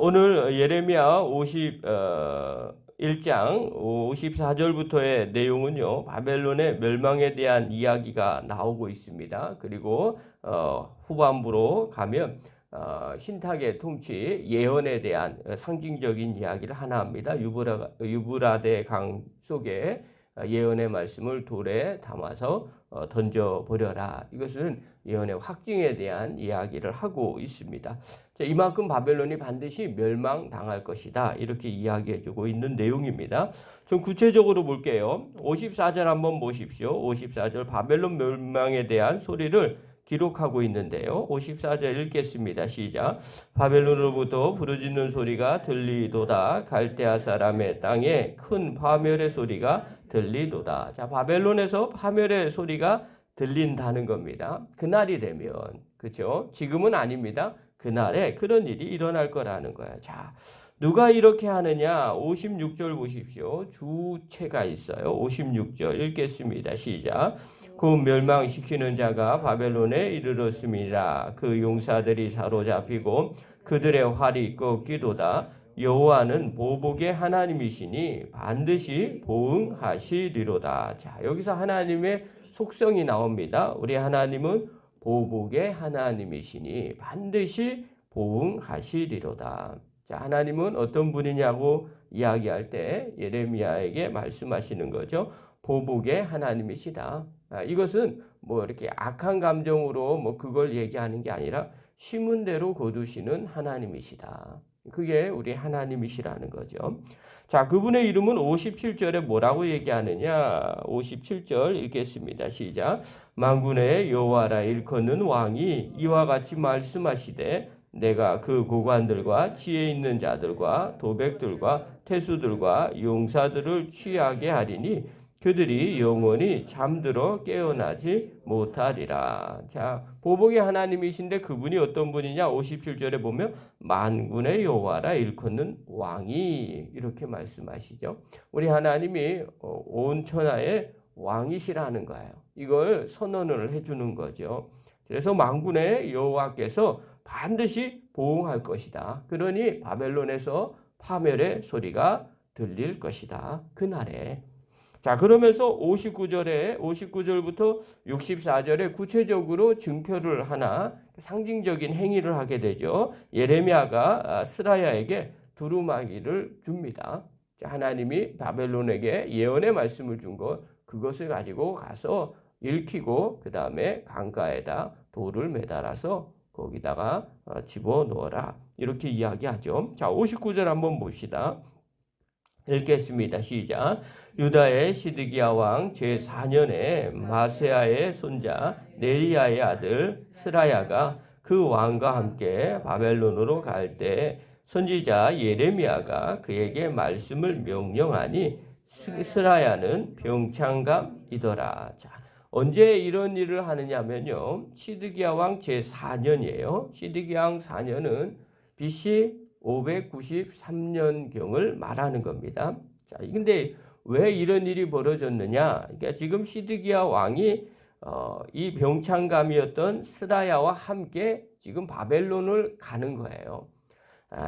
오늘 예레미야 1장 54절부터의 내용은요, 바벨론의 멸망에 대한 이야기가 나오고 있습니다. 그리고 후반부로 가면 신탁의 통치 예언에 대한 상징적인 이야기를 하나 합니다. 유브라데 강 속에 예언의 말씀을 돌에 담아서 던져버려라. 이것은 예언의 확증에 대한 이야기를 하고 있습니다. 자, 이만큼 바벨론이 반드시 멸망당할 것이다. 이렇게 이야기해주고 있는 내용입니다. 좀 구체적으로 볼게요. 54절 한번 보십시오. 54절 바벨론 멸망에 대한 소리를 기록하고 있는데요. 54절 읽겠습니다. 시작. 바벨론으로부터 부르짖는 소리가 들리도다. 갈대아 사람의 땅에 큰 파멸의 소리가 들리도다. 자, 바벨론에서 파멸의 소리가 들린다는 겁니다. 그날이 되면, 그렇죠? 지금은 아닙니다. 그날에 그런 일이 일어날 거라는 거야. 자, 누가 이렇게 하느냐? 56절 보십시오. 주체가 있어요. 56절 읽겠습니다. 시작. 그 멸망시키는 자가 바벨론에 이르렀습니다. 그 용사들이 사로잡히고 그들의 활이 꺾이도다. 여호와는 보복의 하나님이시니 반드시 보응하시리로다. 자, 여기서 하나님의 속성이 나옵니다. 우리 하나님은 보복의 하나님이시니 반드시 보응하시리로다. 자, 하나님은 어떤 분이냐고 이야기할 때 예레미야에게 말씀하시는 거죠. 보복의 하나님이시다. 이것은 뭐 이렇게 악한 감정으로 뭐 그걸 얘기하는 게 아니라 심은대로 거두시는 하나님이시다. 그게 우리 하나님이시라는 거죠. 자, 그분의 이름은 57절에 뭐라고 얘기하느냐? 57절 읽겠습니다. 시작. 만군의 여호와라 일컫는 왕이 이와 같이 말씀하시되 내가 그 고관들과 지혜 있는 자들과 도백들과 태수들과 용사들을 취하게 하리니 그들이 영원히 잠들어 깨어나지 못하리라. 자, 보복의 하나님이신데 그분이 어떤 분이냐? 57절에 보면 만군의 여호와라 일컫는 왕이 이렇게 말씀하시죠. 우리 하나님이 온 천하의 왕이시라는 거예요. 이걸 선언을 해주는 거죠. 그래서 만군의 여호와께서 반드시 보응할 것이다. 그러니 바벨론에서 파멸의 소리가 들릴 것이다. 그날에. 자, 그러면서 59절부터 64절에 구체적으로 증표를 하나 상징적인 행위를 하게 되죠. 예레미야가 스라야에게 두루마기를 줍니다. 자, 하나님이 바벨론에게 예언의 말씀을 준 것, 그것을 가지고 가서 읽히고 그 다음에 강가에다 돌을 매달아서 거기다가 집어넣어라. 이렇게 이야기하죠. 자, 59절 한번 봅시다. 읽겠습니다. 시작. 유다의 시드기야 왕 제4년에 마세야의 손자 네리야의 아들 스라야가 그 왕과 함께 바벨론으로 갈 때 선지자 예레미야가 그에게 말씀을 명령하니 스라야는 병창감이더라. 자, 언제 이런 일을 하느냐면요. 시드기야 왕 제4년이에요. 시드기야 왕 4년은 BC 593년경을 말하는 겁니다. 자, 근데 왜 이런 일이 벌어졌느냐? 그러니까 지금 시드기야 왕이 이 병창감이었던 스라야와 함께 지금 바벨론을 가는 거예요.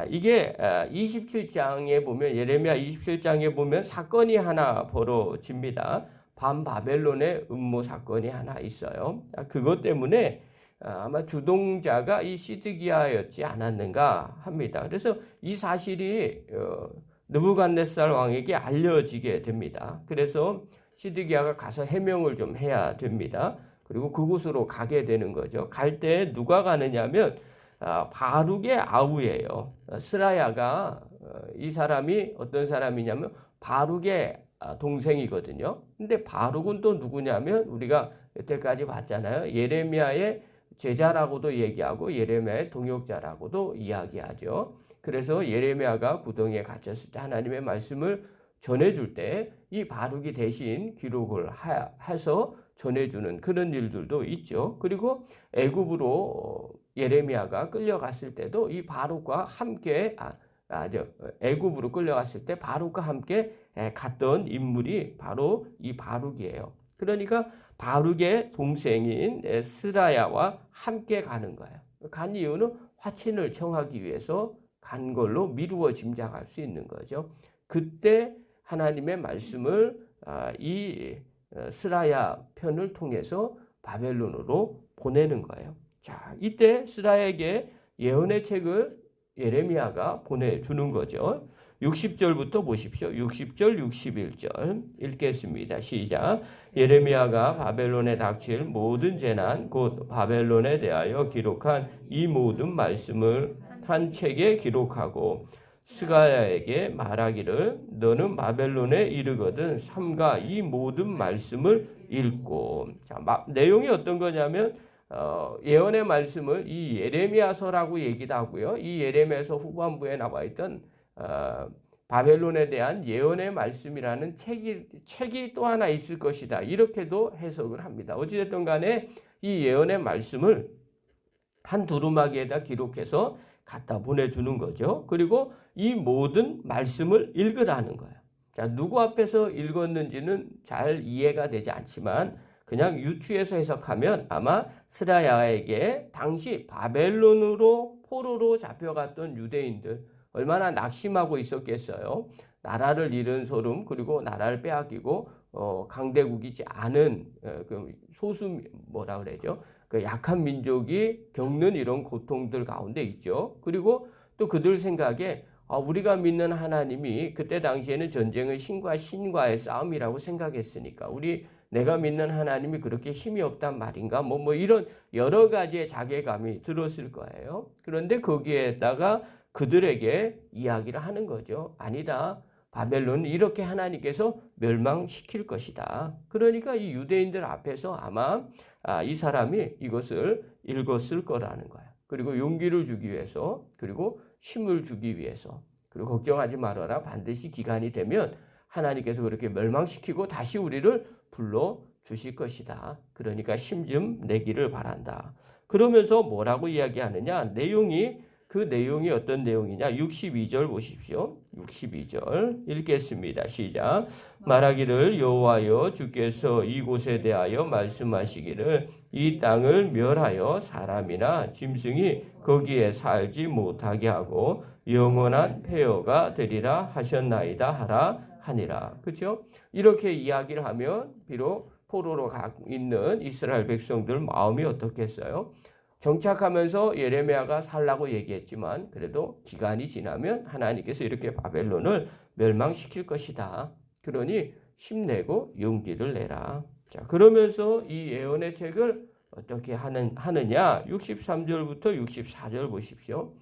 이게 27장에 보면 예레미야 27장에 보면 사건이 하나 벌어집니다. 반바벨론의 음모 사건이 하나 있어요. 그것 때문에 아마 주동자가 이 시드기야였지 않았는가 합니다. 그래서 이 사실이 느부갓네살 왕에게 알려지게 됩니다. 그래서 시드기야가 가서 해명을 좀 해야 됩니다. 그리고 그곳으로 가게 되는 거죠. 갈 때 누가 가느냐면 바룩의 아우예요. 스라야가 이 사람이 어떤 사람이냐면 바룩의 동생이거든요. 근데 바룩은 또 누구냐면 우리가 여태까지 봤잖아요. 예레미야의 제자라고도 얘기하고 예레미야의 동역자라고도 이야기하죠. 그래서 예레미야가 구덩이에 갇혔을 때 하나님의 말씀을 전해줄 때 이 바룩이 대신 기록을 해서 전해주는 그런 일들도 있죠. 그리고 애굽으로 예레미야가 끌려갔을 때도 이 바룩과 함께 애굽으로 끌려갔을 때 바룩과 함께 갔던 인물이 바로 이 바룩이에요. 그러니까 바룩의 동생인 스라야와 함께 가는 거예요. 간 이유는 화친을 청하기 위해서 간 걸로 미루어 짐작할 수 있는 거죠. 그때 하나님의 말씀을 이 스라야 편을 통해서 바벨론으로 보내는 거예요. 자, 이때 스라야에게 예언의 책을 예레미야가 보내주는 거죠. 60절부터 보십시오. 60절, 61절 읽겠습니다. 시작. 예레미야가 바벨론에 닥칠 모든 재난 곧 바벨론에 대하여 기록한 이 모든 말씀을 한 책에 기록하고 스가랴에게 말하기를 너는 바벨론에 이르거든 삼가 이 모든 말씀을 읽고. 자, 내용이 어떤 거냐면 예언의 말씀을 이 예레미야서라고 얘기도 하고요. 이 예레미야서 후반부에 나와 있던 바벨론에 대한 예언의 말씀이라는 책이 또 하나 있을 것이다. 이렇게도 해석을 합니다. 어찌됐든 간에 이 예언의 말씀을 한 두루마기에다 기록해서 갖다 보내주는 거죠. 그리고 이 모든 말씀을 읽으라는 거예요. 자, 누구 앞에서 읽었는지는 잘 이해가 되지 않지만 그냥 유추해서 해석하면 아마 스라야에게 당시 바벨론으로 포로로 잡혀갔던 유대인들 얼마나 낙심하고 있었겠어요. 나라를 잃은 소름 그리고 나라를 빼앗기고 강대국이지 않은 그 소수 뭐라 그러죠? 그 약한 민족이 겪는 이런 고통들 가운데 있죠. 그리고 또 그들 생각에 우리가 믿는 하나님이 그때 당시에는 전쟁은 신과 신과의 싸움이라고 생각했으니까 내가 믿는 하나님이 그렇게 힘이 없단 말인가? 뭐 이런 여러 가지의 자괴감이 들었을 거예요. 그런데 거기에다가 그들에게 이야기를 하는 거죠. 아니다. 바벨론은 이렇게 하나님께서 멸망시킬 것이다. 그러니까 이 유대인들 앞에서 아마 이 사람이 이것을 읽었을 거라는 거예요. 그리고 용기를 주기 위해서 그리고 힘을 주기 위해서 그리고 걱정하지 말아라. 반드시 기간이 되면 하나님께서 그렇게 멸망시키고 다시 우리를 불러주실 것이다. 그러니까 힘 좀 내기를 바란다. 그러면서 뭐라고 이야기하느냐. 그 내용이 어떤 내용이냐. 62절 보십시오. 62절 읽겠습니다. 시작. 말하기를 여호와여 주께서 이곳에 대하여 말씀하시기를 이 땅을 멸하여 사람이나 짐승이 거기에 살지 못하게 하고 영원한 폐허가 되리라 하셨나이다 하라 하니라. 그렇죠? 이렇게 이야기를 하면 비록 포로로 가 있는 이스라엘 백성들 마음이 어떻겠어요? 정착하면서 예레미야가 살라고 얘기했지만 그래도 기간이 지나면 하나님께서 이렇게 바벨론을 멸망시킬 것이다. 그러니 힘내고 용기를 내라. 자, 그러면서 이 예언의 책을 어떻게 하느냐? 63절부터 64절 보십시오.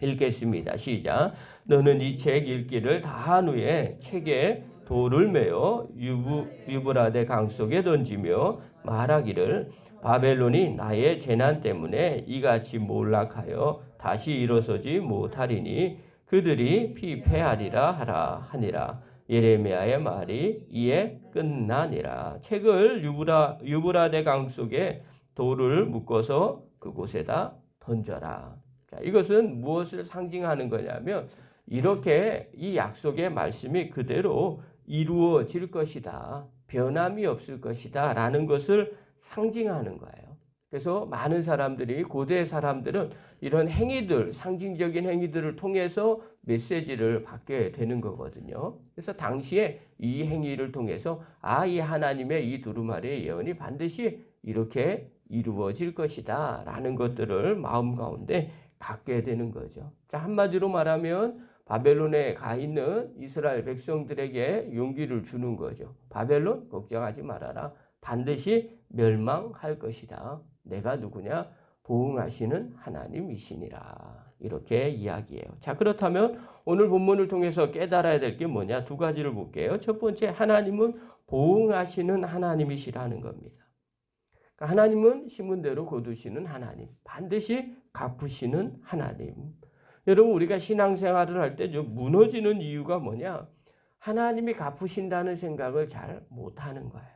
읽겠습니다. 시작. 너는 이 책 읽기를 다 한 후에 책에 돌을 메어 유브라데 강 속에 던지며 말하기를 바벨론이 나의 재난 때문에 이같이 몰락하여 다시 일어서지 못하리니 그들이 피폐하리라 하라 하니라. 예레미야의 말이 이에 끝나니라. 책을 유브라데 강 속에 돌을 묶어서 그곳에다 던져라. 자, 이것은 무엇을 상징하는 거냐면 이렇게 이 약속의 말씀이 그대로 이루어질 것이다. 변함이 없을 것이다. 라는 것을 상징하는 거예요. 그래서 많은 사람들이 고대 사람들은 이런 행위들, 상징적인 행위들을 통해서 메시지를 받게 되는 거거든요. 그래서 당시에 이 행위를 통해서 이 하나님의 이 두루마리의 예언이 반드시 이렇게 이루어질 것이다. 라는 것들을 마음 가운데 갖게 되는 거죠. 자, 한마디로 말하면 바벨론에 가 있는 이스라엘 백성들에게 용기를 주는 거죠. 바벨론 걱정하지 말아라. 반드시 멸망할 것이다. 내가 누구냐? 보응하시는 하나님이시니라. 이렇게 이야기해요. 자, 그렇다면 오늘 본문을 통해서 깨달아야 될 게 뭐냐? 두 가지를 볼게요. 첫 번째, 하나님은 보응하시는 하나님이시라는 겁니다. 그러니까 하나님은 심은 대로 거두시는 하나님. 반드시 갚으시는 하나님. 여러분, 우리가 신앙생활을 할 때 좀 무너지는 이유가 뭐냐? 하나님이 갚으신다는 생각을 잘 못하는 거예요.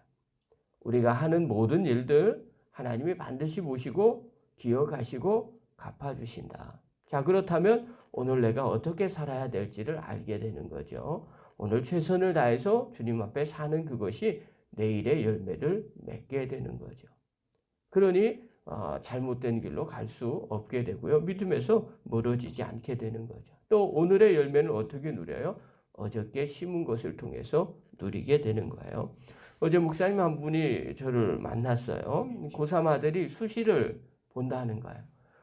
우리가 하는 모든 일들 하나님이 반드시 보시고 기억하시고 갚아주신다. 자, 그렇다면 오늘 내가 어떻게 살아야 될지를 알게 되는 거죠. 오늘 최선을 다해서 주님 앞에 사는 그것이 내일의 열매를 맺게 되는 거죠. 그러니 잘못된 길로 갈 수 없게 되고요. 믿음에서 멀어지지 않게 되는 거죠. 또 오늘의 열매는 어떻게 누려요? 어저께 심은 것을 통해서 누리게 되는 거예요. 어제 목사님 한 분이 저를 만났어요. 고3 아들이 수시를 본다는 거예요.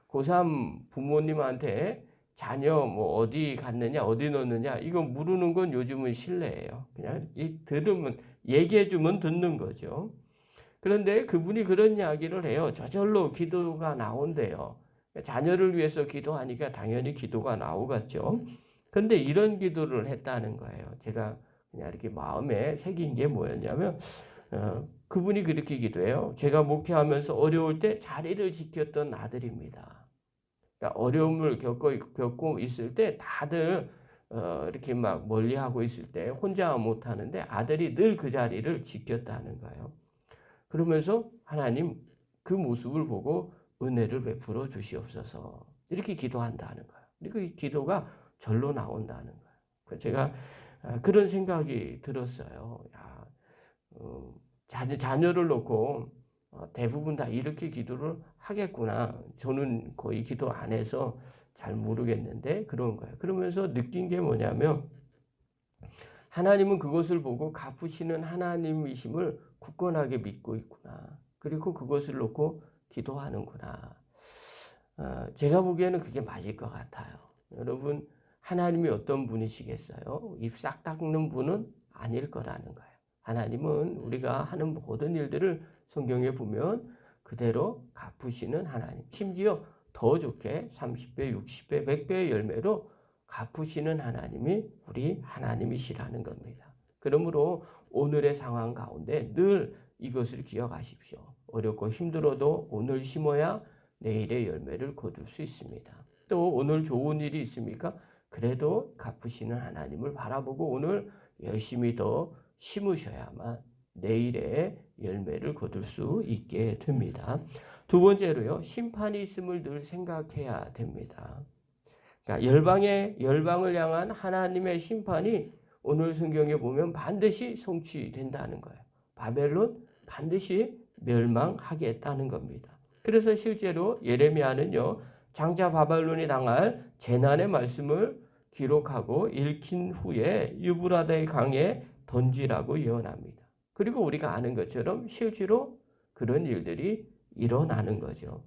고3 부모님한테 자녀 뭐 어디 갔느냐, 어디 넣느냐, 이거 물으는 건 요즘은 실례예요. 그냥 들으면, 얘기해주면 듣는 거죠. 그런데 그분이 그런 이야기를 해요. 저절로 기도가 나온대요. 자녀를 위해서 기도하니까 당연히 기도가 나오겠죠. 근데 이런 기도를 했다는 거예요. 제가 그냥 이렇게 마음에 새긴 게 뭐였냐면, 그분이 그렇게 기도해요. 제가 목회하면서 어려울 때 자리를 지켰던 아들입니다. 그러니까 어려움을 겪고 있을 때 다들 이렇게 막 멀리하고 있을 때 혼자 못하는데 아들이 늘 그 자리를 지켰다는 거예요. 그러면서 하나님 그 모습을 보고 은혜를 베풀어 주시옵소서 이렇게 기도한다는 거예요. 그리고 이 기도가 절로 나온다는 거예요. 제가 그런 생각이 들었어요. 야, 자녀를 놓고 대부분 다 이렇게 기도를 하겠구나. 저는 거의 기도 안 해서 잘 모르겠는데 그런 거예요. 그러면서 느낀 게 뭐냐면 하나님은 그것을 보고 갚으시는 하나님이심을 굳건하게 믿고 있구나. 그리고 그것을 놓고 기도하는구나. 제가 보기에는 그게 맞을 것 같아요. 여러분, 하나님이 어떤 분이시겠어요? 입 싹 닦는 분은 아닐 거라는 거예요. 하나님은 우리가 하는 모든 일들을 성경에 보면 그대로 갚으시는 하나님. 심지어 더 좋게 30배, 60배, 100배의 열매로 갚으시는 하나님이 우리 하나님이시라는 겁니다. 그러므로 오늘의 상황 가운데 늘 이것을 기억하십시오. 어렵고 힘들어도 오늘 심어야 내일의 열매를 거둘 수 있습니다. 또 오늘 좋은 일이 있습니까? 그래도 갚으시는 하나님을 바라보고 오늘 열심히 더 심으셔야만 내일의 열매를 거둘 수 있게 됩니다. 두 번째로요, 심판이 있음을 늘 생각해야 됩니다. 그러니까 열방을 향한 하나님의 심판이 오늘 성경에 보면 반드시 성취된다는 거예요. 바벨론 반드시 멸망하겠다는 겁니다. 그래서 실제로 예레미야는요, 장차 바벨론이 당할 재난의 말씀을 기록하고 읽힌 후에 유브라데 강에 던지라고 예언합니다. 그리고 우리가 아는 것처럼 실제로 그런 일들이 일어나는 거죠.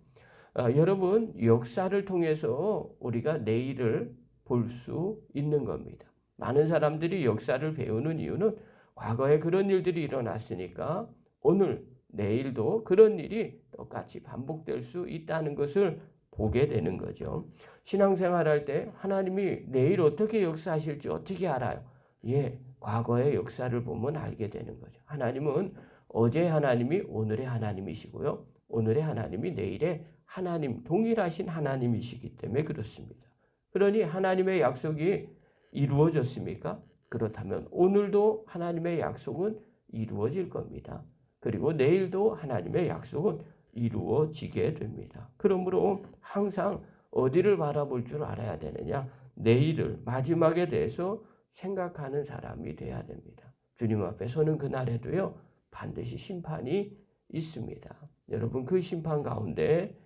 여러분, 역사를 통해서 우리가 내일을 볼 수 있는 겁니다. 많은 사람들이 역사를 배우는 이유는 과거에 그런 일들이 일어났으니까 오늘, 내일도 그런 일이 똑같이 반복될 수 있다는 것을 보게 되는 거죠. 신앙생활 할 때 하나님이 내일 어떻게 역사하실지 어떻게 알아요? 예, 과거의 역사를 보면 알게 되는 거죠. 하나님은 어제 하나님이 오늘의 하나님이시고요. 오늘의 하나님이 내일의 하나님, 동일하신 하나님이시기 때문에 그렇습니다. 그러니 하나님의 약속이 이루어졌습니까? 그렇다면 오늘도 하나님의 약속은 이루어질 겁니다. 그리고 내일도 하나님의 약속은 이루어지게 됩니다. 그러므로 항상 어디를 바라볼 줄 알아야 되느냐? 내일을, 마지막에 대해서 생각하는 사람이 돼야 됩니다. 주님 앞에 서는 그날에도요, 반드시 심판이 있습니다. 여러분, 그 심판 가운데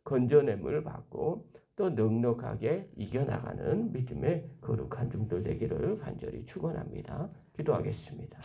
건져냄을 받고 또 넉넉하게 이겨나가는 믿음의 거룩한 종들 되기를 간절히 축원합니다. 기도하겠습니다.